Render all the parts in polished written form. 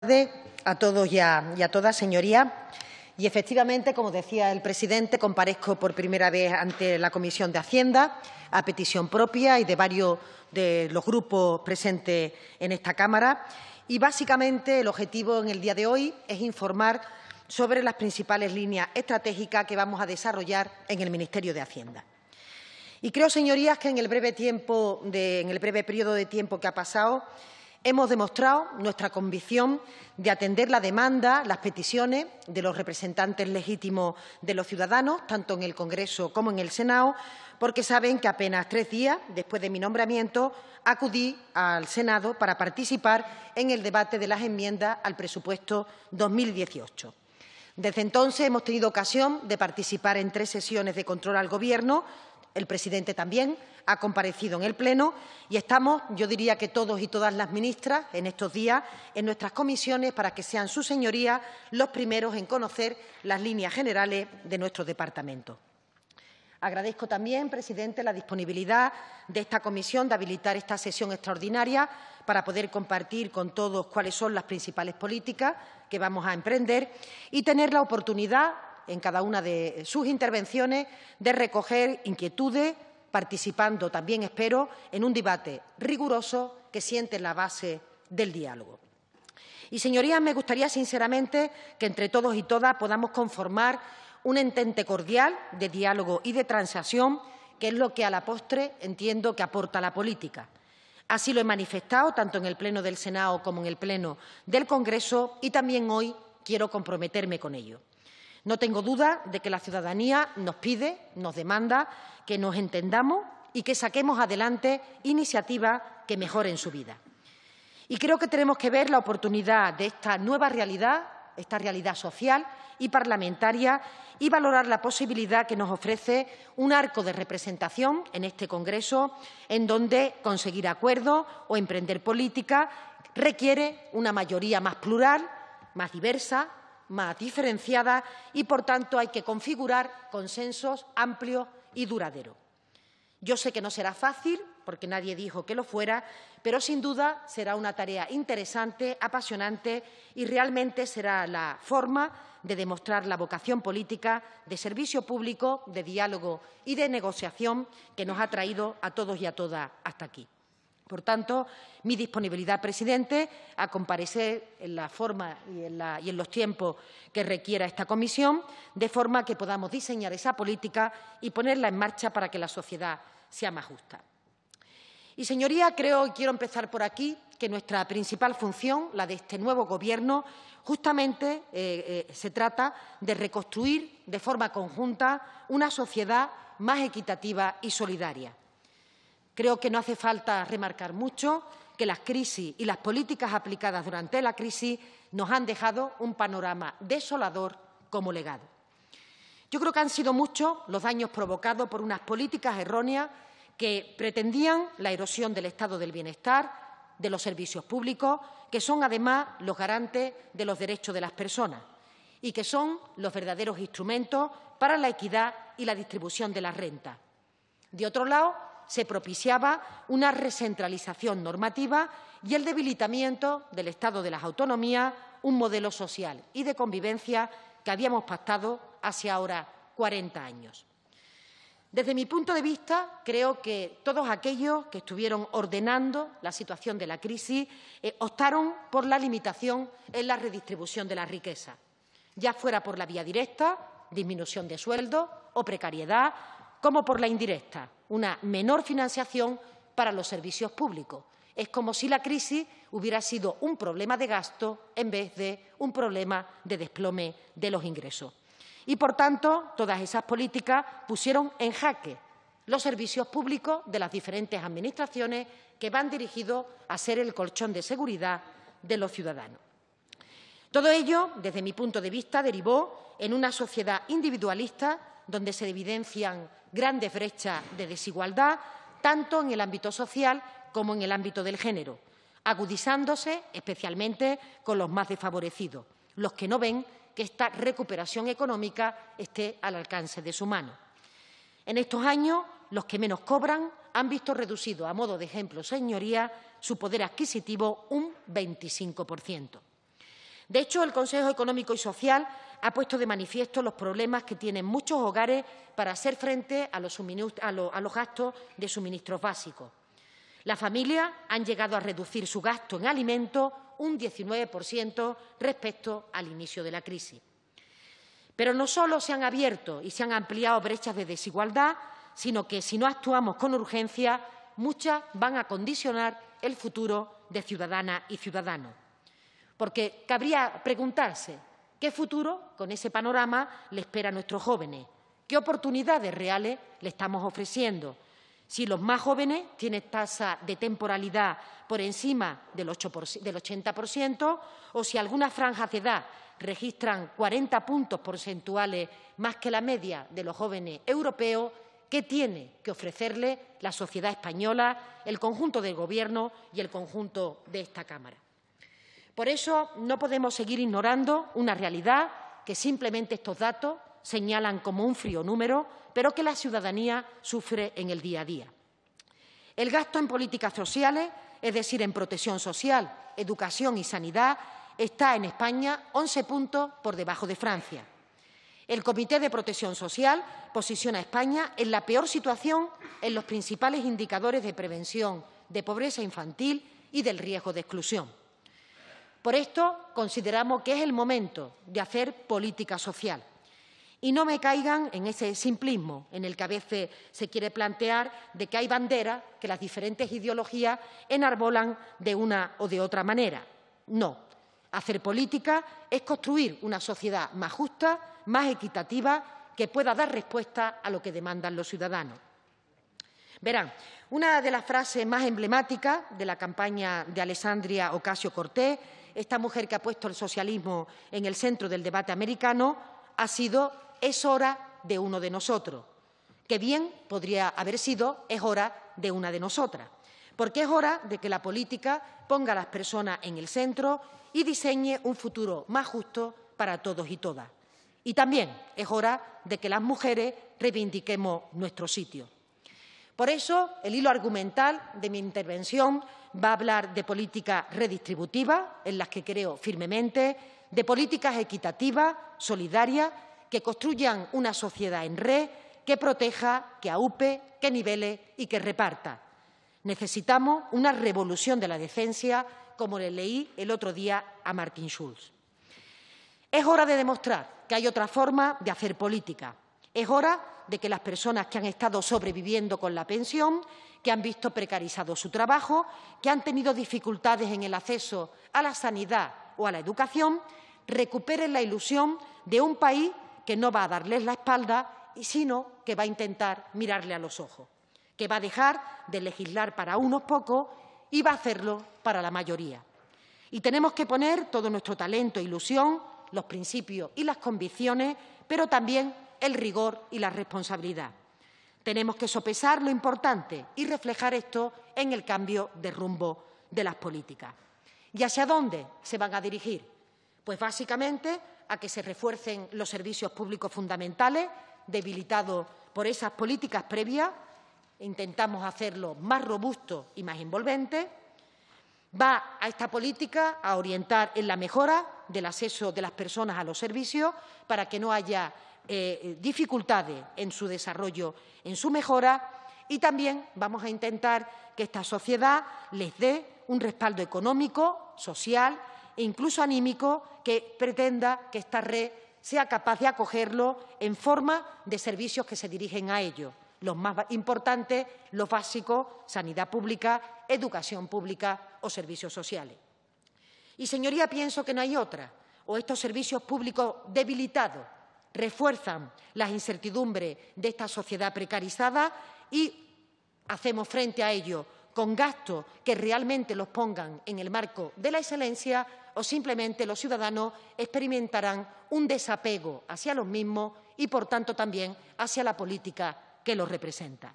Buenas tardes a todos y a todas, señorías. Y efectivamente, como decía el presidente, comparezco por primera vez ante la Comisión de Hacienda a petición propia y de varios de los grupos presentes en esta Cámara. Y básicamente el objetivo en el día de hoy es informar sobre las principales líneas estratégicas que vamos a desarrollar en el Ministerio de Hacienda. Y creo, señorías, que en el breve periodo de tiempo que ha pasado, hemos demostrado nuestra convicción de atender la demanda, las peticiones de los representantes legítimos de los ciudadanos, tanto en el Congreso como en el Senado, porque saben que apenas 3 días después de mi nombramiento acudí al Senado para participar en el debate de las enmiendas al presupuesto 2018. Desde entonces hemos tenido ocasión de participar en 3 sesiones de control al Gobierno. El presidente también ha comparecido en el Pleno y estamos, yo diría que todos y todas las ministras, en estos días en nuestras comisiones para que sean sus señorías los primeros en conocer las líneas generales de nuestro departamento. Agradezco también, presidente, la disponibilidad de esta comisión de habilitar esta sesión extraordinaria para poder compartir con todos cuáles son las principales políticas que vamos a emprender y tener la oportunidad en cada una de sus intervenciones de recoger inquietudes, participando también, espero, en un debate riguroso que siente la base del diálogo. Y, señorías, me gustaría sinceramente que entre todos y todas podamos conformar un entente cordial de diálogo y de transacción, que es lo que a la postre entiendo que aporta la política. Así lo he manifestado tanto en el Pleno del Senado como en el Pleno del Congreso y también hoy quiero comprometerme con ello. No tengo duda de que la ciudadanía nos pide, nos demanda que nos entendamos y que saquemos adelante iniciativas que mejoren su vida. Y creo que tenemos que ver la oportunidad de esta nueva realidad, esta realidad social y parlamentaria, y valorar la posibilidad que nos ofrece un arco de representación en este Congreso, en donde conseguir acuerdos o emprender política requiere una mayoría más plural, más diversa, más diferenciada y, por tanto, hay que configurar consensos amplios y duraderos. Yo sé que no será fácil, porque nadie dijo que lo fuera, pero sin duda será una tarea interesante, apasionante y realmente será la forma de demostrar la vocación política de servicio público, de diálogo y de negociación que nos ha traído a todos y a todas hasta aquí. Por tanto, mi disponibilidad, presidente, a comparecer en la forma y en los tiempos que requiera esta comisión, de forma que podamos diseñar esa política y ponerla en marcha para que la sociedad sea más justa. Y, señoría, creo, y quiero empezar por aquí, que nuestra principal función, la de este nuevo Gobierno, justamente se trata de reconstruir de forma conjunta una sociedad más equitativa y solidaria. Creo que no hace falta remarcar mucho que las crisis y las políticas aplicadas durante la crisis nos han dejado un panorama desolador como legado. Yo creo que han sido muchos los daños provocados por unas políticas erróneas que pretendían la erosión del estado del bienestar, de los servicios públicos, que son además los garantes de los derechos de las personas y que son los verdaderos instrumentos para la equidad y la distribución de la renta. De otro lado, se propiciaba una recentralización normativa y el debilitamiento del Estado de las autonomías, un modelo social y de convivencia que habíamos pactado hace ahora 40 años. Desde mi punto de vista, creo que todos aquellos que estuvieron ordenando la situación de la crisis optaron por la limitación en la redistribución de la riqueza, ya fuera por la vía directa, disminución de sueldos o precariedad, como por la indirecta, una menor financiación para los servicios públicos. Es como si la crisis hubiera sido un problema de gasto en vez de un problema de desplome de los ingresos. Y, por tanto, todas esas políticas pusieron en jaque los servicios públicos de las diferentes administraciones que van dirigidos a ser el colchón de seguridad de los ciudadanos. Todo ello, desde mi punto de vista, derivó en una sociedad individualista donde se evidencian grandes brechas de desigualdad, tanto en el ámbito social como en el ámbito del género, agudizándose especialmente con los más desfavorecidos, los que no ven que esta recuperación económica esté al alcance de su mano. En estos años, los que menos cobran han visto reducido, a modo de ejemplo, señorías, su poder adquisitivo un 25%. De hecho, el Consejo Económico y Social ha puesto de manifiesto los problemas que tienen muchos hogares para hacer frente a los gastos de suministros básicos. Las familias han llegado a reducir su gasto en alimentos un 19% respecto al inicio de la crisis. Pero no solo se han abierto y se han ampliado brechas de desigualdad, sino que, si no actuamos con urgencia, muchas van a condicionar el futuro de ciudadanas y ciudadanos. Porque cabría preguntarse qué futuro, con ese panorama, le espera a nuestros jóvenes, qué oportunidades reales le estamos ofreciendo. Si los más jóvenes tienen tasa de temporalidad por encima del 80%, o si algunas franjas de edad registran 40 puntos porcentuales más que la media de los jóvenes europeos, ¿qué tiene que ofrecerle la sociedad española, el conjunto del Gobierno y el conjunto de esta Cámara? Por eso no podemos seguir ignorando una realidad que simplemente estos datos señalan como un frío número, pero que la ciudadanía sufre en el día a día. El gasto en políticas sociales, es decir, en protección social, educación y sanidad, está en España 11 puntos por debajo de Francia. El Comité de Protección Social posiciona a España en la peor situación en los principales indicadores de prevención de pobreza infantil y del riesgo de exclusión. Por esto, consideramos que es el momento de hacer política social. Y no me caigan en ese simplismo en el que a veces se quiere plantear de que hay banderas que las diferentes ideologías enarbolan de una o de otra manera. No. Hacer política es construir una sociedad más justa, más equitativa, que pueda dar respuesta a lo que demandan los ciudadanos. Verán, una de las frases más emblemáticas de la campaña de Alexandria Ocasio-Cortez, esta mujer que ha puesto el socialismo en el centro del debate americano, ha sido «es hora de uno de nosotros», que bien podría haber sido «es hora de una de nosotras», porque es hora de que la política ponga a las personas en el centro y diseñe un futuro más justo para todos y todas. Y también es hora de que las mujeres reivindiquemos nuestro sitio. Por eso, el hilo argumental de mi intervención va a hablar de políticas redistributivas, en las que creo firmemente, de políticas equitativas, solidarias, que construyan una sociedad en red, que proteja, que aupe, que nivele y que reparta. Necesitamos una revolución de la decencia, como le leí el otro día a Martin Schulz. Es hora de demostrar que hay otra forma de hacer política. Es hora de que las personas que han estado sobreviviendo con la pensión, que han visto precarizado su trabajo, que han tenido dificultades en el acceso a la sanidad o a la educación, recuperen la ilusión de un país que no va a darles la espalda, sino que va a intentar mirarle a los ojos, que va a dejar de legislar para unos pocos y va a hacerlo para la mayoría. Y tenemos que poner todo nuestro talento e ilusión, los principios y las convicciones, pero también el rigor y la responsabilidad. Tenemos que sopesar lo importante y reflejar esto en el cambio de rumbo de las políticas. ¿Y hacia dónde se van a dirigir? Pues básicamente a que se refuercen los servicios públicos fundamentales, debilitados por esas políticas previas. Intentamos hacerlo más robusto y más envolvente. Va a esta política a orientar en la mejora del acceso de las personas a los servicios para que no haya dificultades en su desarrollo, en su mejora, y también vamos a intentar que esta sociedad les dé un respaldo económico, social e incluso anímico que pretenda que esta red sea capaz de acogerlo en forma de servicios que se dirigen a ellos. Los más importantes, los básicos, sanidad pública, educación pública o servicios sociales. Y, señoría, pienso que no hay otra. O estos servicios públicos debilitados refuerzan las incertidumbres de esta sociedad precarizada y hacemos frente a ello con gastos que realmente los pongan en el marco de la excelencia, o simplemente los ciudadanos experimentarán un desapego hacia los mismos y, por tanto, también hacia la política que los representa.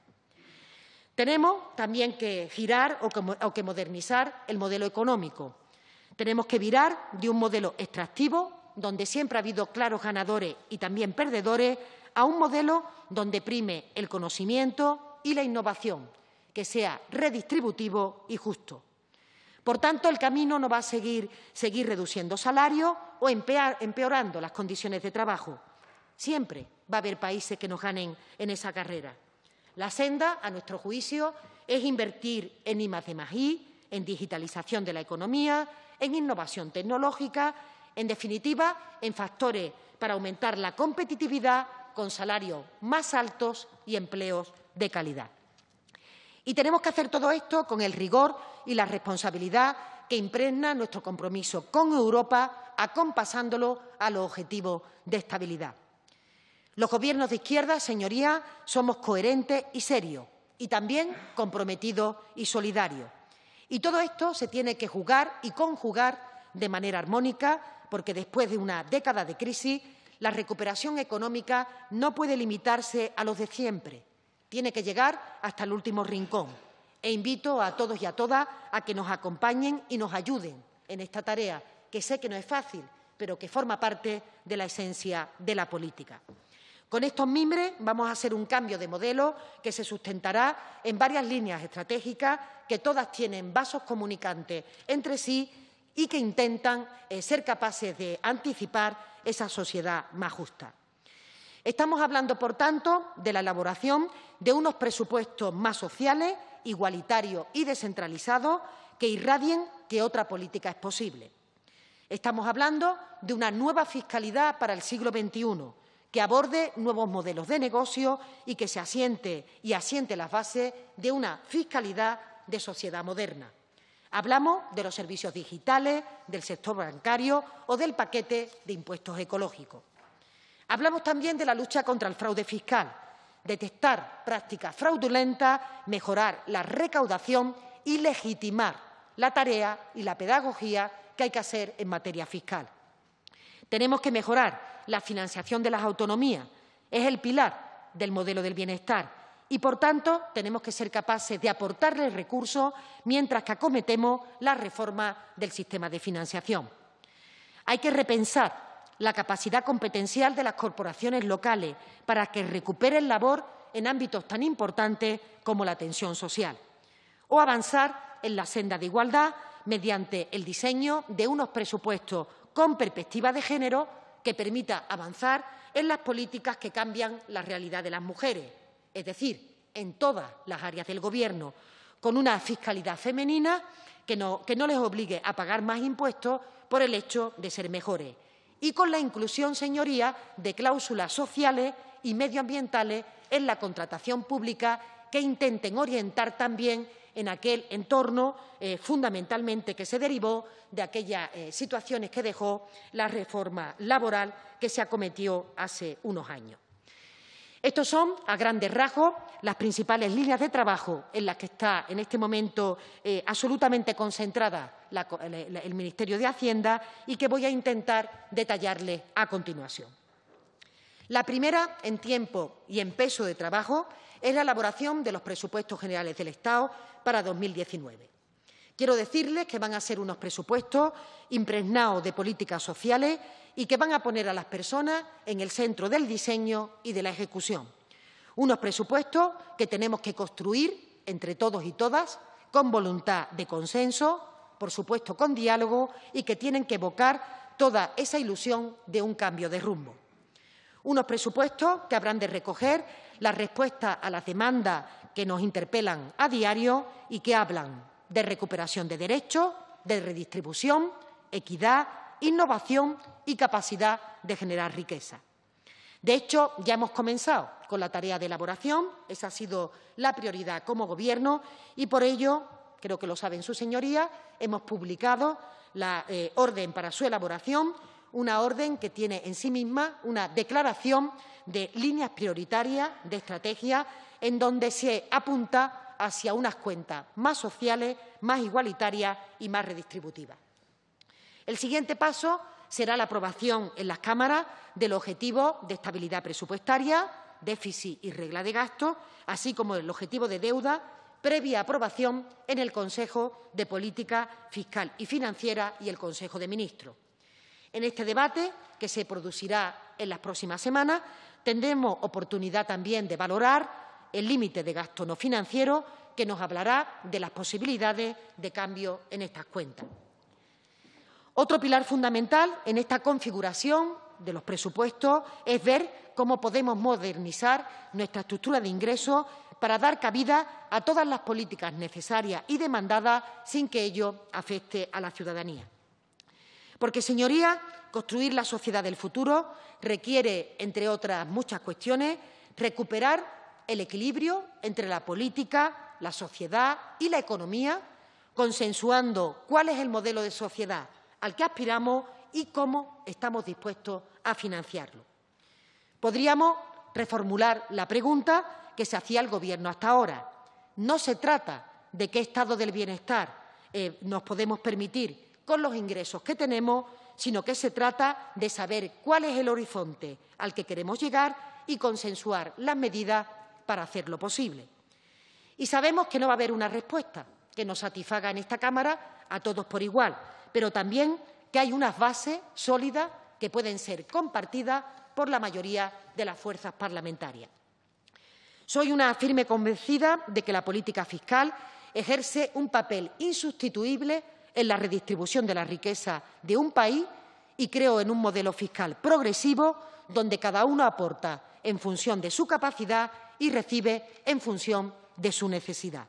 Tenemos también que girar o que modernizar el modelo económico. Tenemos que virar de un modelo extractivo, donde siempre ha habido claros ganadores y también perdedores, a un modelo donde prime el conocimiento y la innovación, que sea redistributivo y justo. Por tanto, el camino no va a seguir reduciendo salarios o empeorando las condiciones de trabajo. Siempre va a haber países que nos ganen en esa carrera. La senda, a nuestro juicio, es invertir en I+D+I, en digitalización de la economía, en innovación tecnológica, en definitiva, en factores para aumentar la competitividad con salarios más altos y empleos de calidad. Y tenemos que hacer todo esto con el rigor y la responsabilidad que impregna nuestro compromiso con Europa, acompasándolo a los objetivos de estabilidad. Los Gobiernos de izquierda, señorías, somos coherentes y serios, y también comprometidos y solidarios. Y todo esto se tiene que jugar y conjugar de manera armónica, porque después de una década de crisis, la recuperación económica no puede limitarse a los de siempre. Tiene que llegar hasta el último rincón. E invito a todos y a todas a que nos acompañen y nos ayuden en esta tarea, que sé que no es fácil, pero que forma parte de la esencia de la política. Con estos mimbres vamos a hacer un cambio de modelo que se sustentará en varias líneas estratégicas que todas tienen vasos comunicantes entre sí y que intentan ser capaces de anticipar esa sociedad más justa. Estamos hablando, por tanto, de la elaboración de unos presupuestos más sociales, igualitarios y descentralizados que irradien que otra política es posible. Estamos hablando de una nueva fiscalidad para el siglo XXI, que aborde nuevos modelos de negocio y que se asiente las bases de una fiscalidad de sociedad moderna. Hablamos de los servicios digitales, del sector bancario o del paquete de impuestos ecológicos. Hablamos también de la lucha contra el fraude fiscal, detectar prácticas fraudulentas, mejorar la recaudación y legitimar la tarea y la pedagogía que hay que hacer en materia fiscal. Tenemos que mejorar la financiación de las autonomías. Es el pilar del modelo del bienestar y, por tanto, tenemos que ser capaces de aportarles recursos mientras que acometemos la reforma del sistema de financiación. Hay que repensar la capacidad competencial de las corporaciones locales para que recuperen labor en ámbitos tan importantes como la atención social. O avanzar en la senda de igualdad mediante el diseño de unos presupuestos con perspectiva de género que permita avanzar en las políticas que cambian la realidad de las mujeres, es decir, en todas las áreas del Gobierno, con una fiscalidad femenina que no les obligue a pagar más impuestos por el hecho de ser mejores, y con la inclusión, señorías, de cláusulas sociales y medioambientales en la contratación pública que intenten orientar también en aquel entorno fundamentalmente que se derivó de aquellas situaciones que dejó la reforma laboral que se acometió hace unos años. Estos son, a grandes rasgos, las principales líneas de trabajo en las que está en este momento absolutamente concentrada el Ministerio de Hacienda y que voy a intentar detallarles a continuación. La primera, en tiempo y en peso de trabajo, es la elaboración de los presupuestos generales del Estado para 2019. Quiero decirles que van a ser unos presupuestos impregnados de políticas sociales y que van a poner a las personas en el centro del diseño y de la ejecución. Unos presupuestos que tenemos que construir entre todos y todas con voluntad de consenso, por supuesto con diálogo, y que tienen que evocar toda esa ilusión de un cambio de rumbo. Unos presupuestos que habrán de recoger la respuesta a las demandas que nos interpelan a diario y que hablan de recuperación de derechos, de redistribución, equidad, innovación y capacidad de generar riqueza. De hecho, ya hemos comenzado con la tarea de elaboración, esa ha sido la prioridad como Gobierno y por ello, creo que lo saben sus señorías, hemos publicado la orden para su elaboración, una orden que tiene en sí misma una declaración de líneas prioritarias de estrategia en donde se apunta hacia unas cuentas más sociales, más igualitarias y más redistributivas. El siguiente paso será la aprobación en las cámaras del objetivo de estabilidad presupuestaria, déficit y regla de gasto, así como el objetivo de deuda, previa aprobación en el Consejo de Política Fiscal y Financiera y el Consejo de Ministros. En este debate, que se producirá en las próximas semanas, tendremos oportunidad también de valorar el límite de gasto no financiero que nos hablará de las posibilidades de cambio en estas cuentas. Otro pilar fundamental en esta configuración de los presupuestos es ver cómo podemos modernizar nuestra estructura de ingresos para dar cabida a todas las políticas necesarias y demandadas sin que ello afecte a la ciudadanía. Porque, señorías, construir la sociedad del futuro requiere, entre otras muchas cuestiones, recuperar el equilibrio entre la política, la sociedad y la economía, consensuando cuál es el modelo de sociedad al que aspiramos y cómo estamos dispuestos a financiarlo. Podríamos reformular la pregunta que se hacía el Gobierno hasta ahora. No se trata de qué estado del bienestar nos podemos permitir con los ingresos que tenemos, sino que se trata de saber cuál es el horizonte al que queremos llegar y consensuar las medidas para hacerlo posible. Y sabemos que no va a haber una respuesta que nos satisfaga en esta Cámara a todos por igual, pero también que hay unas bases sólidas que pueden ser compartidas por la mayoría de las fuerzas parlamentarias. Soy una firme convencida de que la política fiscal ejerce un papel insustituible en la redistribución de la riqueza de un país y creo en un modelo fiscal progresivo donde cada uno aporta en función de su capacidad y recibe en función de su necesidad.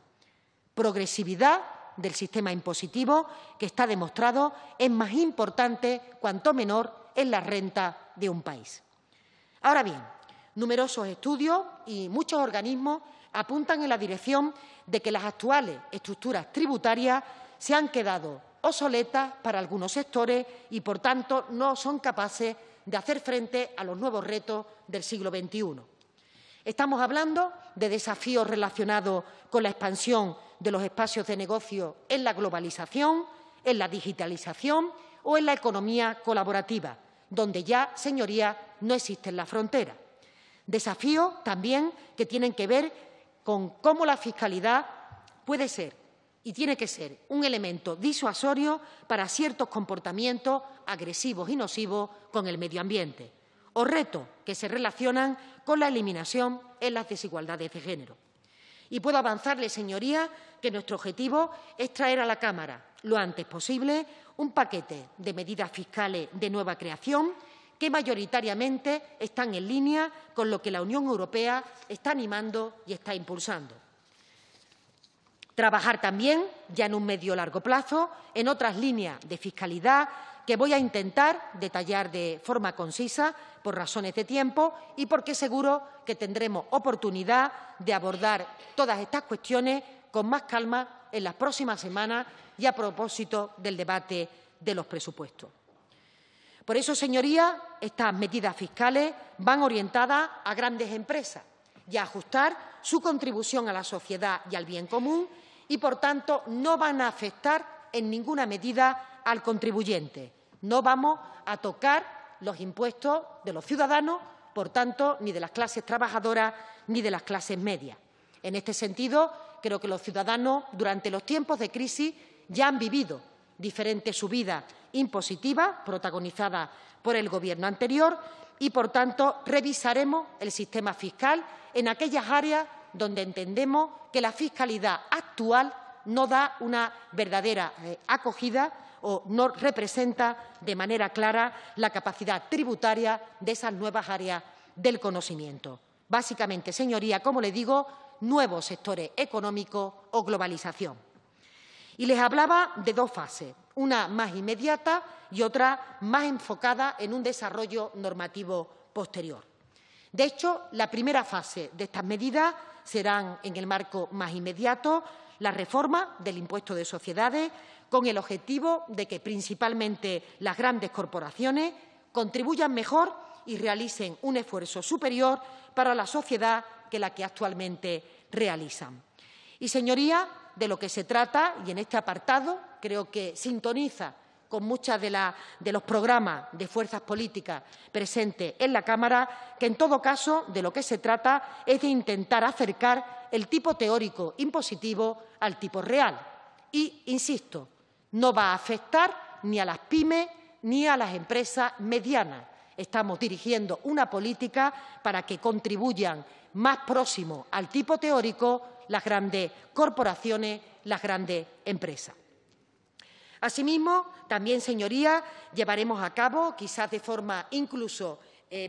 Progresividad del sistema impositivo que está demostrado es más importante cuanto menor es la renta de un país. Ahora bien, numerosos estudios y muchos organismos apuntan en la dirección de que las actuales estructuras tributarias se han quedado obsoletas para algunos sectores y, por tanto, no son capaces de hacer frente a los nuevos retos del siglo XXI. Estamos hablando de desafíos relacionados con la expansión de los espacios de negocio en la globalización, en la digitalización o en la economía colaborativa, donde ya, señorías, no existen las fronteras. Desafíos también que tienen que ver con cómo la fiscalidad puede ser y tiene que ser un elemento disuasorio para ciertos comportamientos agresivos y nocivos con el medio ambiente, o retos que se relacionan con la eliminación en las desigualdades de género. Y puedo avanzarles, señorías, que nuestro objetivo es traer a la Cámara lo antes posible un paquete de medidas fiscales de nueva creación que mayoritariamente están en línea con lo que la Unión Europea está animando y está impulsando. Trabajar también, ya en un medio-largo plazo, en otras líneas de fiscalidad que voy a intentar detallar de forma concisa por razones de tiempo y porque seguro que tendremos oportunidad de abordar todas estas cuestiones con más calma en las próximas semanas y a propósito del debate de los presupuestos. Por eso, señorías, estas medidas fiscales van orientadas a grandes empresas y a ajustar su contribución a la sociedad y al bien común y, por tanto, no van a afectar en ninguna medida al contribuyente. No vamos a tocar los impuestos de los ciudadanos, por tanto, ni de las clases trabajadoras ni de las clases medias. En este sentido, creo que los ciudadanos, durante los tiempos de crisis, ya han vivido diferentes subidas impositivas protagonizadas por el Gobierno anterior y, por tanto, revisaremos el sistema fiscal en aquellas áreas donde entendemos que la fiscalidad actual no da una verdadera acogida o no representa de manera clara la capacidad tributaria de esas nuevas áreas del conocimiento. Básicamente, señoría, como le digo, nuevos sectores económicos o globalización. Y les hablaba de dos fases, una más inmediata y otra más enfocada en un desarrollo normativo posterior. De hecho, la primera fase de estas medidas serán, en el marco más inmediato, la reforma del impuesto de sociedades, con el objetivo de que principalmente las grandes corporaciones contribuyan mejor y realicen un esfuerzo superior para la sociedad que la que actualmente realizan. Y, señorías, de lo que se trata, y en este apartado creo que sintoniza con muchos de los programas de fuerzas políticas presentes en la Cámara, que en todo caso de lo que se trata es de intentar acercar el tipo teórico impositivo al tipo real. Y, insisto, no va a afectar ni a las pymes ni a las empresas medianas. Estamos dirigiendo una política para que contribuyan más próximo al tipo teórico las grandes corporaciones, las grandes empresas. Asimismo, también, señorías, llevaremos a cabo, quizás de forma incluso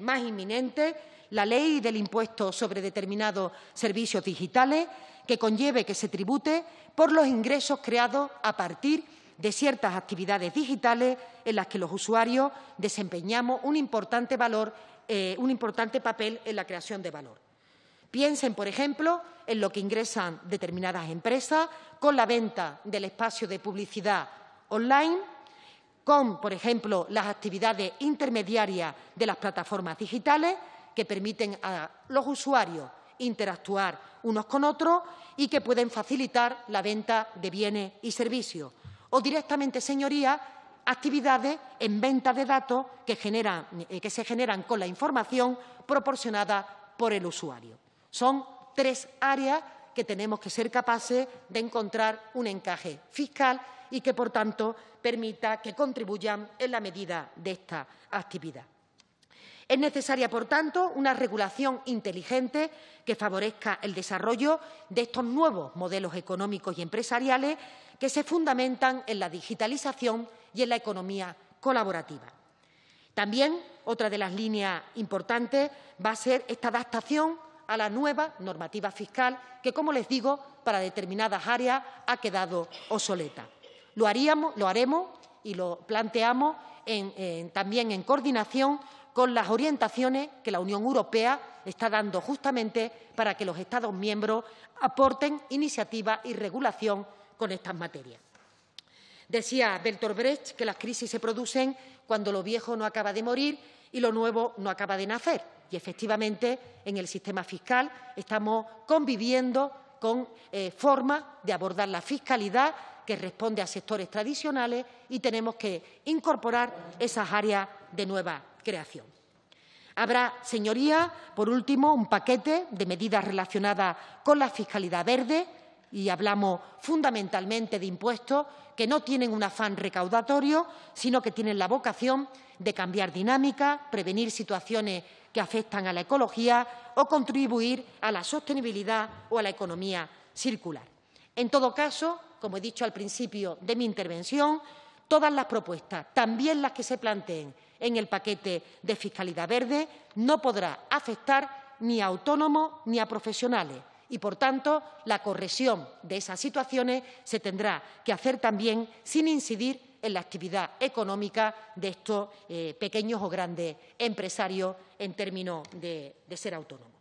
más inminente, la ley del impuesto sobre determinados servicios digitales que conlleve que se tribute por los ingresos creados a partir de ciertas actividades digitales en las que los usuarios desempeñamos un importante papel en la creación de valor. Piensen, por ejemplo, en lo que ingresan determinadas empresas con la venta del espacio de publicidad online, con, por ejemplo, las actividades intermediarias de las plataformas digitales que permiten a los usuarios interactuar unos con otros y que pueden facilitar la venta de bienes y servicios. O directamente, señorías, actividades en venta de datos que se generan con la información proporcionada por el usuario. Son 3 áreas que tenemos que ser capaces de encontrar un encaje fiscal y que, por tanto, permita que contribuyan en la medida de esta actividad. Es necesaria, por tanto, una regulación inteligente que favorezca el desarrollo de estos nuevos modelos económicos y empresariales que se fundamentan en la digitalización y en la economía colaborativa. También, otra de las líneas importantes va a ser esta adaptación a la nueva normativa fiscal que, como les digo, para determinadas áreas ha quedado obsoleta. Lo haremos y lo planteamos también en coordinación con las orientaciones que la Unión Europea está dando justamente para que los Estados miembros aporten iniciativa y regulación con estas materias. Decía Bertolt Brecht que las crisis se producen cuando lo viejo no acaba de morir y lo nuevo no acaba de nacer. Y, efectivamente, en el sistema fiscal estamos conviviendo con formas de abordar la fiscalidad que responde a sectores tradicionales y tenemos que incorporar esas áreas de nueva creación. Habrá, señorías, por último, un paquete de medidas relacionadas con la fiscalidad verde y hablamos fundamentalmente de impuestos que no tienen un afán recaudatorio, sino que tienen la vocación de cambiar dinámicas, prevenir situaciones que afectan a la ecología o contribuir a la sostenibilidad o a la economía circular. En todo caso, como he dicho al principio de mi intervención, todas las propuestas, también las que se planteen en el paquete de fiscalidad verde, no podrá afectar ni a autónomos ni a profesionales y, por tanto, la corrección de esas situaciones se tendrá que hacer también sin incidir en la actividad económica de estos pequeños o grandes empresarios en términos de ser autónomos.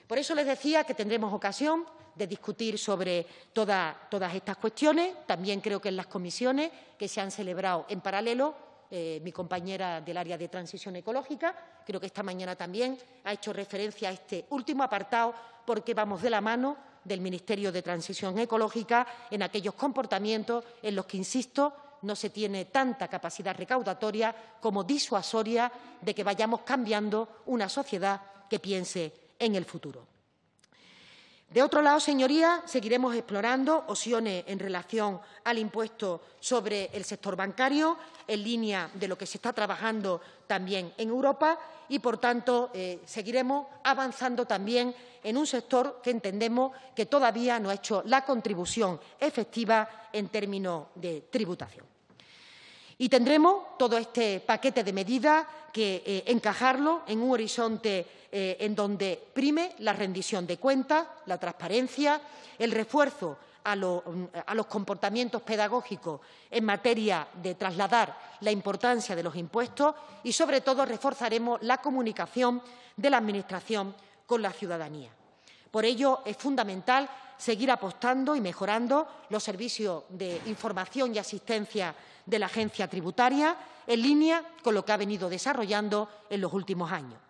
Por eso les decía que tendremos ocasión de discutir sobre todas estas cuestiones. También creo que en las comisiones que se han celebrado en paralelo, mi compañera del área de transición ecológica, creo que esta mañana también ha hecho referencia a este último apartado porque vamos de la mano del Ministerio de Transición Ecológica en aquellos comportamientos en los que, insisto, no se tiene tanta capacidad recaudatoria como disuasoria de que vayamos cambiando una sociedad que piense en el futuro. De otro lado, señorías, seguiremos explorando opciones en relación al impuesto sobre el sector bancario, en línea de lo que se está trabajando también en Europa y, por tanto, seguiremos avanzando también en un sector que entendemos que todavía no ha hecho la contribución efectiva en términos de tributación. Y tendremos todo este paquete de medidas que encajarlo en un horizonte en donde prime la rendición de cuentas, la transparencia, el refuerzo a los comportamientos pedagógicos en materia de trasladar la importancia de los impuestos y, sobre todo, reforzaremos la comunicación de la Administración con la ciudadanía. Por ello, es fundamental seguir apostando y mejorando los servicios de información y asistencia de la agencia tributaria, en línea con lo que ha venido desarrollando en los últimos años.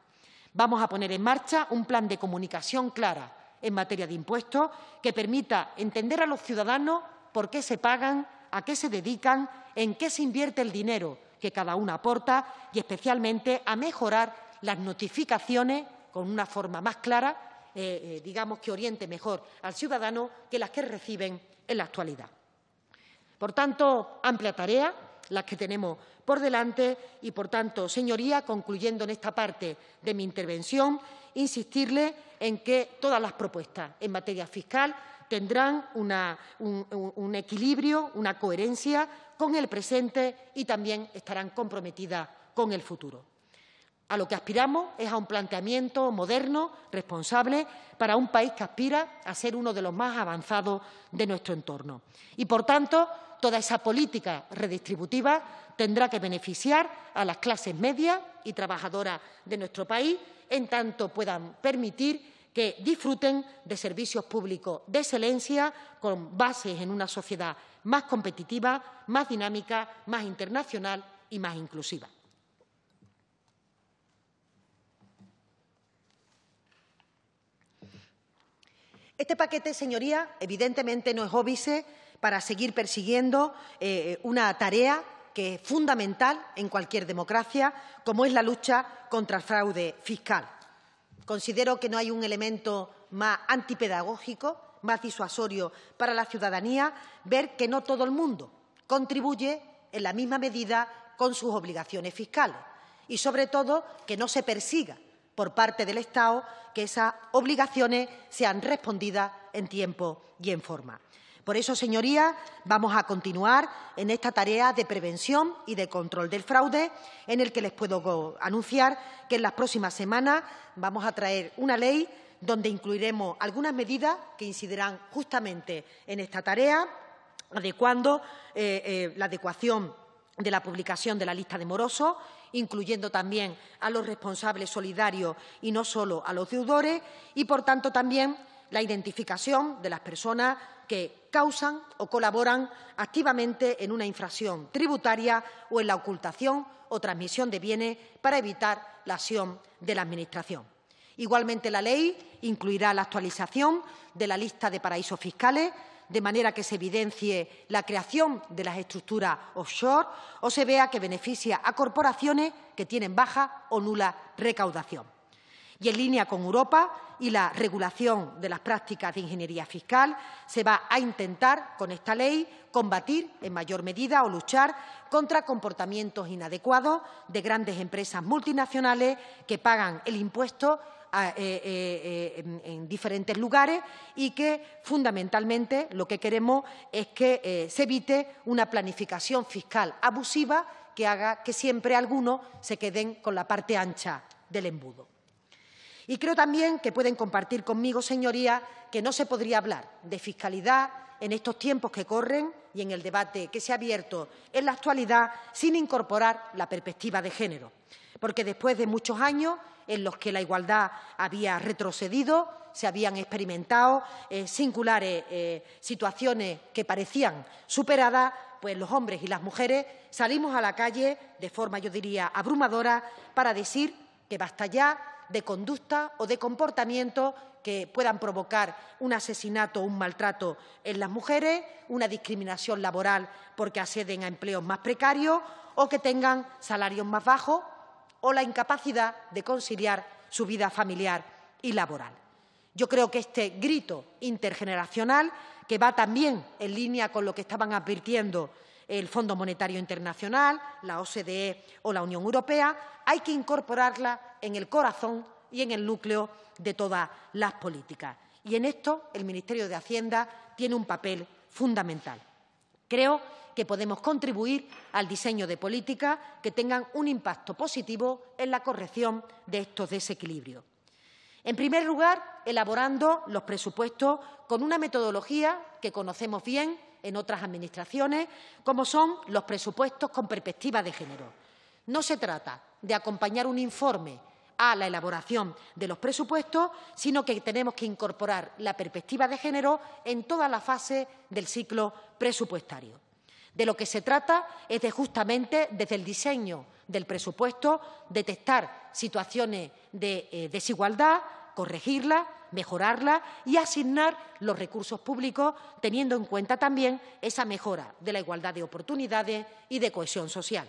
Vamos a poner en marcha un plan de comunicación clara en materia de impuestos que permita entender a los ciudadanos por qué se pagan, a qué se dedican, en qué se invierte el dinero que cada uno aporta y, especialmente, a mejorar las notificaciones con una forma más clara, digamos que oriente mejor al ciudadano que las que reciben en la actualidad. Por tanto, amplia tarea las que tenemos por delante y, por tanto, señoría, concluyendo en esta parte de mi intervención, insistirle en que todas las propuestas en materia fiscal tendrán un equilibrio, una coherencia con el presente y también estarán comprometidas con el futuro. A lo que aspiramos es a un planteamiento moderno, responsable, para un país que aspira a ser uno de los más avanzados de nuestro entorno. Y, por tanto, toda esa política redistributiva tendrá que beneficiar a las clases medias y trabajadoras de nuestro país, en tanto puedan permitir que disfruten de servicios públicos de excelencia con bases en una sociedad más competitiva, más dinámica, más internacional y más inclusiva. Este paquete, señoría, evidentemente no es óbice para seguir persiguiendo una tarea que es fundamental en cualquier democracia, como es la lucha contra el fraude fiscal. Considero que no hay un elemento más antipedagógico, más disuasorio para la ciudadanía, ver que no todo el mundo contribuye en la misma medida con sus obligaciones fiscales y, sobre todo, que no se persiga por parte del Estado que esas obligaciones sean respondidas en tiempo y en forma. Por eso, señorías, vamos a continuar en esta tarea de prevención y de control del fraude, en el que les puedo anunciar que en las próximas semanas vamos a traer una ley donde incluiremos algunas medidas que incidirán justamente en esta tarea, adecuando la adecuación de la publicación de la lista de morosos, incluyendo también a los responsables solidarios y no solo a los deudores, y, por tanto, también la identificación de las personas que causan o colaboran activamente en una infracción tributaria o en la ocultación o transmisión de bienes para evitar la acción de la Administración. Igualmente, la ley incluirá la actualización de la lista de paraísos fiscales, de manera que se evidencie la creación de las estructuras offshore o se vea que beneficia a corporaciones que tienen baja o nula recaudación. Y, en línea con Europa y la regulación de las prácticas de ingeniería fiscal, se va a intentar, con esta ley, combatir en mayor medida o luchar contra comportamientos inadecuados de grandes empresas multinacionales que pagan el impuesto en diferentes lugares y que, fundamentalmente, lo que queremos es que se evite una planificación fiscal abusiva que haga que siempre algunos se queden con la parte ancha del embudo. Y creo también que pueden compartir conmigo, señorías, que no se podría hablar de fiscalidad en estos tiempos que corren y en el debate que se ha abierto en la actualidad sin incorporar la perspectiva de género, porque después de muchos años en los que la igualdad había retrocedido, se habían experimentado singulares situaciones que parecían superadas, pues los hombres y las mujeres salimos a la calle de forma, yo diría, abrumadora para decir que basta ya de conducta o de comportamiento que puedan provocar un asesinato o un maltrato en las mujeres, una discriminación laboral porque acceden a empleos más precarios o que tengan salarios más bajos o la incapacidad de conciliar su vida familiar y laboral. Yo creo que este grito intergeneracional, que va también en línea con lo que estaban advirtiendo el Fondo Monetario Internacional, la OCDE o la Unión Europea, hay que incorporarla en el corazón y en el núcleo de todas las políticas. Y en esto el Ministerio de Hacienda tiene un papel fundamental. Creo que podemos contribuir al diseño de políticas que tengan un impacto positivo en la corrección de estos desequilibrios. En primer lugar, elaborando los presupuestos con una metodología que conocemos bien en otras administraciones, como son los presupuestos con perspectiva de género. No se trata de acompañar un informe a la elaboración de los presupuestos, sino que tenemos que incorporar la perspectiva de género en toda la fase del ciclo presupuestario. De lo que se trata es de, justamente, desde el diseño del presupuesto, detectar situaciones de desigualdad, corregirlas, mejorarlas y asignar los recursos públicos, teniendo en cuenta también esa mejora de la igualdad de oportunidades y de cohesión social.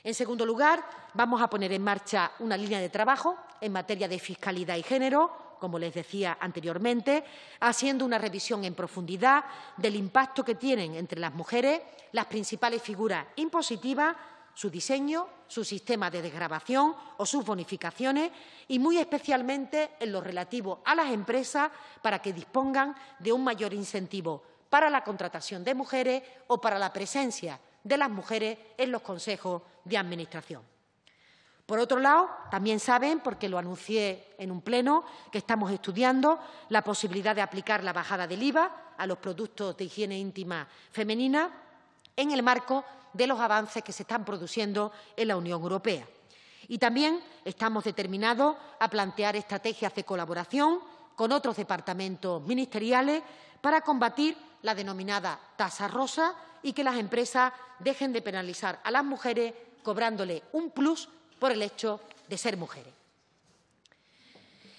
En segundo lugar, vamos a poner en marcha una línea de trabajo en materia de fiscalidad y género como les decía anteriormente, haciendo una revisión en profundidad del impacto que tienen entre las mujeres las principales figuras impositivas, su diseño, su sistema de desgravación o sus bonificaciones y, muy especialmente, en lo relativo a las empresas para que dispongan de un mayor incentivo para la contratación de mujeres o para la presencia de las mujeres en los consejos de administración. Por otro lado, también saben, porque lo anuncié en un pleno, que estamos estudiando la posibilidad de aplicar la bajada del IVA a los productos de higiene íntima femenina en el marco de los avances que se están produciendo en la Unión Europea. Y también estamos determinados a plantear estrategias de colaboración con otros departamentos ministeriales para combatir la denominada tasa rosa y que las empresas dejen de penalizar a las mujeres cobrándole un plus por el hecho de ser mujeres.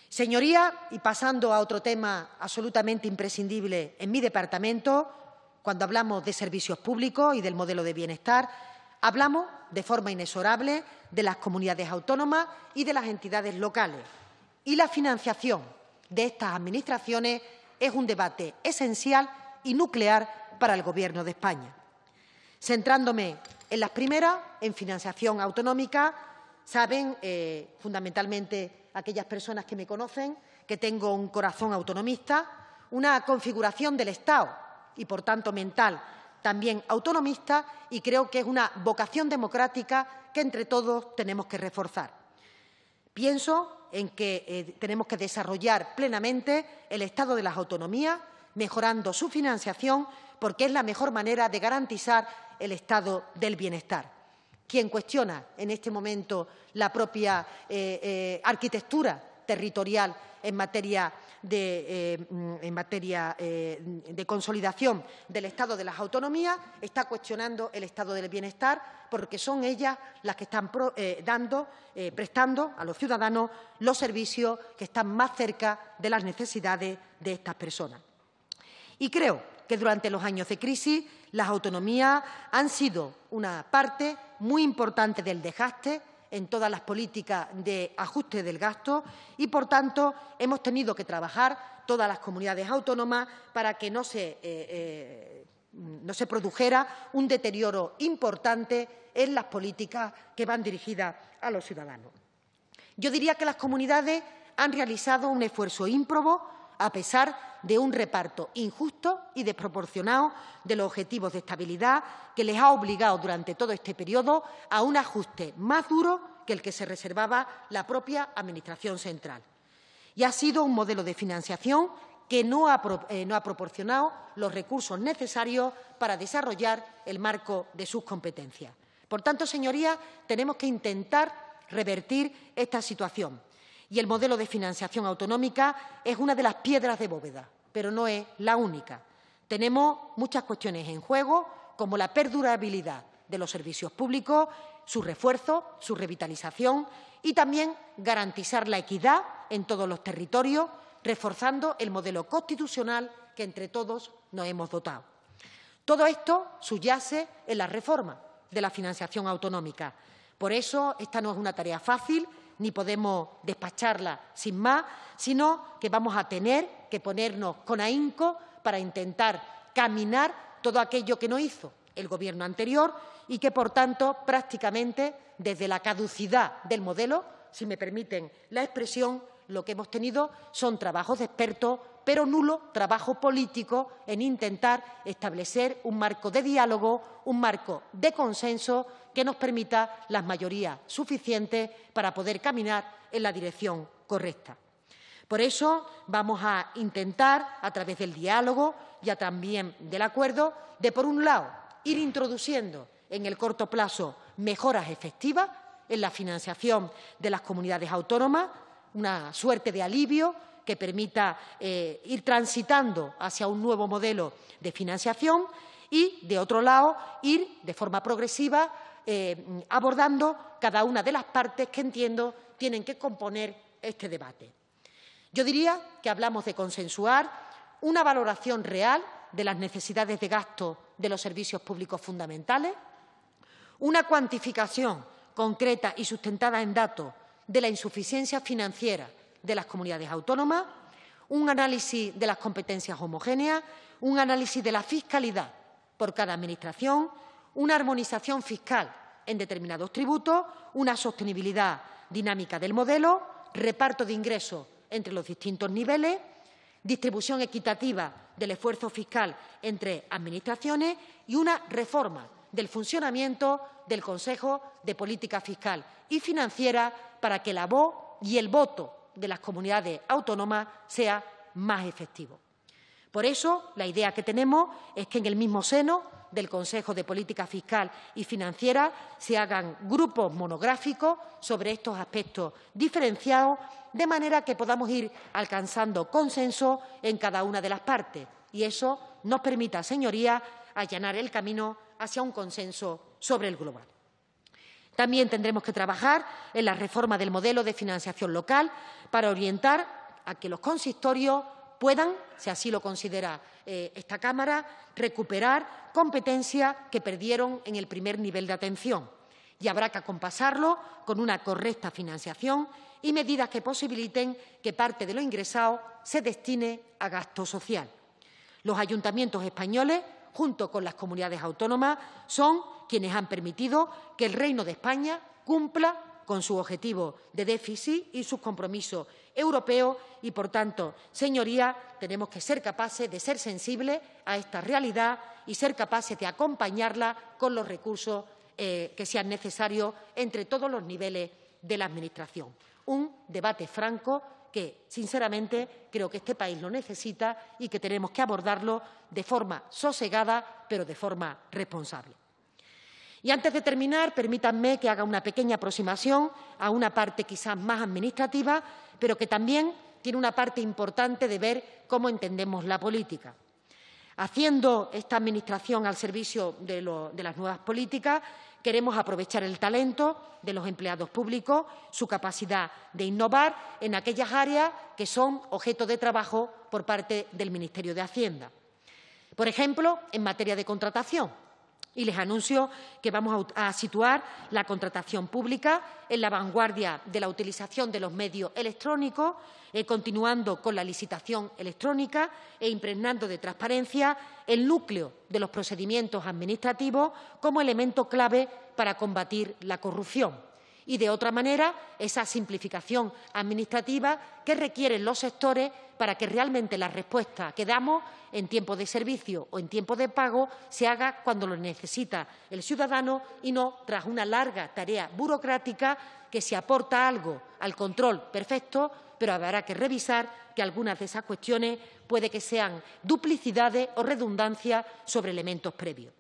Señorías, y pasando a otro tema absolutamente imprescindible en mi departamento, cuando hablamos de servicios públicos y del modelo de bienestar, hablamos de forma inexorable de las comunidades autónomas y de las entidades locales. Y la financiación de estas administraciones es un debate esencial y nuclear para el Gobierno de España. Centrándome en las primeras, en financiación autonómica, saben, fundamentalmente aquellas personas que me conocen, que tengo un corazón autonomista, una configuración del Estado y, por tanto, mental también autonomista, y creo que es una vocación democrática que entre todos tenemos que reforzar. Pienso en que tenemos que desarrollar plenamente el estado de las autonomías, mejorando su financiación, porque es la mejor manera de garantizar el estado del bienestar. Quien cuestiona en este momento la propia arquitectura territorial en materia de consolidación del estado de las autonomías está cuestionando el estado del bienestar, porque son ellas las que están prestando a los ciudadanos los servicios que están más cerca de las necesidades de estas personas. Y creo que durante los años de crisis las autonomías han sido una parte muy importante del desgaste en todas las políticas de ajuste del gasto y, por tanto, hemos tenido que trabajar todas las comunidades autónomas para que no se produjera un deterioro importante en las políticas que van dirigidas a los ciudadanos. Yo diría que las comunidades han realizado un esfuerzo ímprobo a pesar de un reparto injusto y desproporcionado de los objetivos de estabilidad que les ha obligado durante todo este periodo a un ajuste más duro que el que se reservaba la propia Administración central. Y ha sido un modelo de financiación que no ha proporcionado los recursos necesarios para desarrollar el marco de sus competencias. Por tanto, señorías, tenemos que intentar revertir esta situación. Y el modelo de financiación autonómica es una de las piedras de bóveda, pero no es la única. Tenemos muchas cuestiones en juego, como la perdurabilidad de los servicios públicos, su refuerzo, su revitalización y también garantizar la equidad en todos los territorios, reforzando el modelo constitucional que entre todos nos hemos dotado. Todo esto subyace en la reforma de la financiación autonómica. Por eso, esta no es una tarea fácil, ni podemos despacharla sin más, sino que vamos a tener que ponernos con ahínco para intentar caminar todo aquello que no hizo el Gobierno anterior y que, por tanto, prácticamente desde la caducidad del modelo, si me permiten la expresión, lo que hemos tenido son trabajos de expertos, pero nulo trabajo político en intentar establecer un marco de diálogo, un marco de consenso que nos permita las mayorías suficientes para poder caminar en la dirección correcta. Por eso vamos a intentar, a través del diálogo y también del acuerdo, de, por un lado, ir introduciendo en el corto plazo mejoras efectivas en la financiación de las comunidades autónomas, una suerte de alivio que permita ir transitando hacia un nuevo modelo de financiación y, de otro lado, ir de forma progresiva abordando cada una de las partes que entiendo tienen que componer este debate. Yo diría que hablamos de consensuar una valoración real de las necesidades de gasto de los servicios públicos fundamentales, una cuantificación concreta y sustentada en datos de la insuficiencia financiera de las comunidades autónomas, un análisis de las competencias homogéneas, un análisis de la fiscalidad por cada Administración, una armonización fiscal en determinados tributos, una sostenibilidad dinámica del modelo, reparto de ingresos entre los distintos niveles, distribución equitativa del esfuerzo fiscal entre Administraciones y una reforma del funcionamiento del Consejo de Política Fiscal y Financiera para que la voz y el voto de las comunidades autónomas sea más efectivo. Por eso, la idea que tenemos es que en el mismo seno del Consejo de Política Fiscal y Financiera se hagan grupos monográficos sobre estos aspectos diferenciados, de manera que podamos ir alcanzando consenso en cada una de las partes y eso nos permita, señorías, allanar el camino hacia un consenso sobre el global. También tendremos que trabajar en la reforma del modelo de financiación local para orientar a que los consistorios puedan, si así lo considera esta Cámara, recuperar competencias que perdieron en el primer nivel de atención y habrá que acompasarlo con una correcta financiación y medidas que posibiliten que parte de lo ingresado se destine a gasto social. Los ayuntamientos españoles, junto con las comunidades autónomas, son quienes han permitido que el Reino de España cumpla con su objetivo de déficit y sus compromisos europeos y, por tanto, señorías, tenemos que ser capaces de ser sensibles a esta realidad y ser capaces de acompañarla con los recursos que sean necesarios entre todos los niveles de la Administración. Un debate franco que, sinceramente, creo que este país lo necesita y que tenemos que abordarlo de forma sosegada, pero de forma responsable. Y antes de terminar, permítanme que haga una pequeña aproximación a una parte quizás más administrativa, pero que también tiene una parte importante de ver cómo entendemos la política. Haciendo esta Administración al servicio de las nuevas políticas, queremos aprovechar el talento de los empleados públicos, su capacidad de innovar en aquellas áreas que son objeto de trabajo por parte del Ministerio de Hacienda. Por ejemplo, en materia de contratación. Y les anuncio que vamos a situar la contratación pública en la vanguardia de la utilización de los medios electrónicos, continuando con la licitación electrónica e impregnando de transparencia el núcleo de los procedimientos administrativos como elemento clave para combatir la corrupción. Y, de otra manera, esa simplificación administrativa que requieren los sectores para que realmente la respuesta que damos en tiempo de servicio o en tiempo de pago se haga cuando lo necesita el ciudadano y no tras una larga tarea burocrática que si aporta algo al control, perfecto, pero habrá que revisar que algunas de esas cuestiones puede que sean duplicidades o redundancias sobre elementos previos.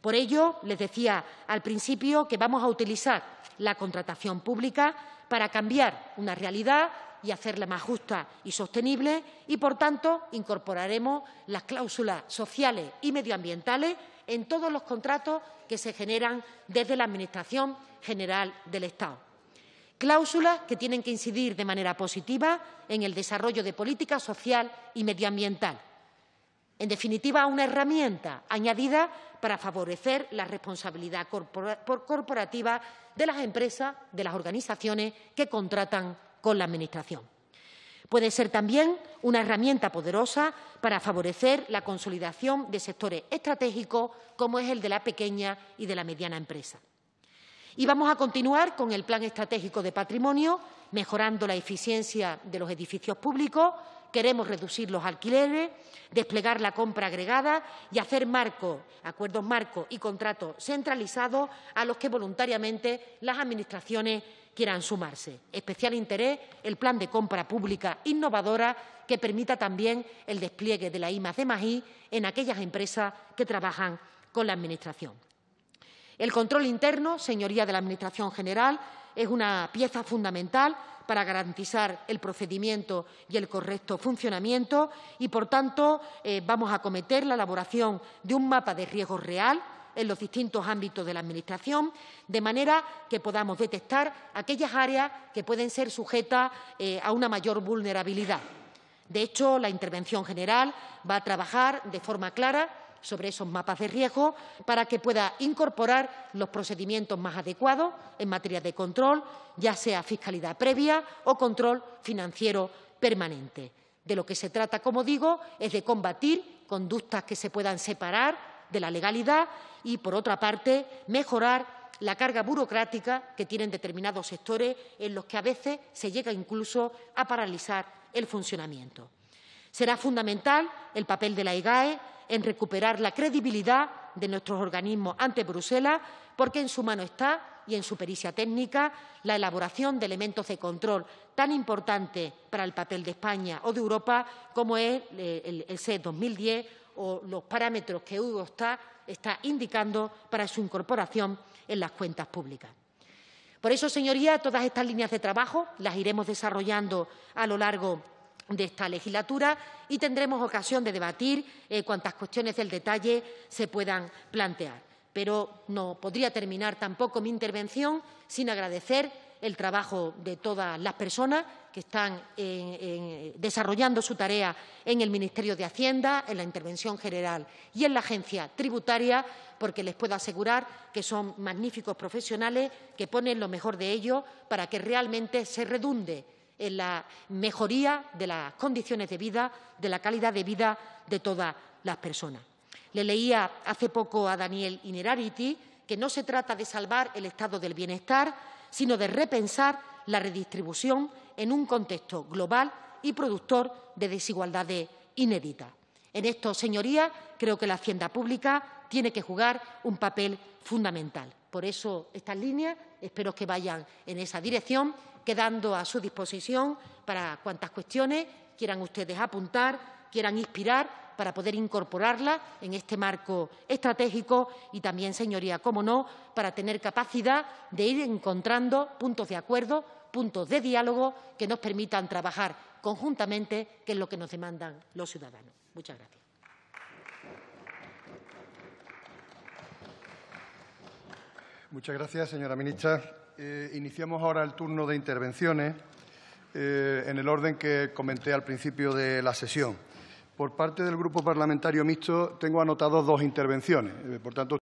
Por ello, les decía al principio que vamos a utilizar la contratación pública para cambiar una realidad y hacerla más justa y sostenible y, por tanto, incorporaremos las cláusulas sociales y medioambientales en todos los contratos que se generan desde la Administración General del Estado. Cláusulas que tienen que incidir de manera positiva en el desarrollo de política social y medioambiental. En definitiva, una herramienta añadida para favorecer la responsabilidad corporativa de las empresas, de las organizaciones que contratan con la Administración. Puede ser también una herramienta poderosa para favorecer la consolidación de sectores estratégicos como es el de la pequeña y de la mediana empresa. Y vamos a continuar con el Plan Estratégico de Patrimonio, mejorando la eficiencia de los edificios públicos. Queremos reducir los alquileres, desplegar la compra agregada y hacer acuerdos marco y contratos centralizados a los que voluntariamente las Administraciones quieran sumarse. Especial interés el plan de compra pública innovadora que permita también el despliegue de la I+D+I en aquellas empresas que trabajan con la Administración. El control interno, señoría de la Administración General, es una pieza fundamental para garantizar el procedimiento y el correcto funcionamiento y, por tanto, vamos a acometer la elaboración de un mapa de riesgo real en los distintos ámbitos de la Administración, de manera que podamos detectar aquellas áreas que pueden ser sujetas a una mayor vulnerabilidad. De hecho, la Intervención General va a trabajar de forma clara sobre esos mapas de riesgo para que pueda incorporar los procedimientos más adecuados en materia de control, ya sea fiscalidad previa o control financiero permanente. De lo que se trata, como digo, es de combatir conductas que se puedan separar de la legalidad y, por otra parte, mejorar la carga burocrática que tienen determinados sectores en los que a veces se llega incluso a paralizar el funcionamiento. Será fundamental el papel de la IGAE en recuperar la credibilidad de nuestros organismos ante Bruselas, porque en su mano está, y en su pericia técnica, la elaboración de elementos de control tan importantes para el papel de España o de Europa como es el SES 2010 o los parámetros que Eurostat está indicando para su incorporación en las cuentas públicas. Por eso, señorías, todas estas líneas de trabajo las iremos desarrollando a lo largo de esta legislatura y tendremos ocasión de debatir cuantas cuestiones del detalle se puedan plantear. Pero no podría terminar tampoco mi intervención sin agradecer el trabajo de todas las personas que están desarrollando su tarea en el Ministerio de Hacienda, en la Intervención General y en la Agencia Tributaria, porque les puedo asegurar que son magníficos profesionales que ponen lo mejor de ellos para que realmente se redunde en la mejoría de las condiciones de vida, de la calidad de vida de todas las personas. Le leía hace poco a Daniel Innerarity que no se trata de salvar el estado del bienestar, sino de repensar la redistribución en un contexto global y productor de desigualdades inéditas. En esto, señorías, creo que la hacienda pública tiene que jugar un papel fundamental. Por eso, estas líneas espero que vayan en esa dirección, quedando a su disposición para cuantas cuestiones quieran ustedes apuntar, quieran inspirar, para poder incorporarla en este marco estratégico y también, señoría, cómo no, para tener capacidad de ir encontrando puntos de acuerdo, puntos de diálogo que nos permitan trabajar conjuntamente, que es lo que nos demandan los ciudadanos. Muchas gracias. Muchas gracias, señora ministra. Iniciamos ahora el turno de intervenciones en el orden que comenté al principio de la sesión. Por parte del Grupo Parlamentario Mixto tengo anotados 2 intervenciones. Por tanto,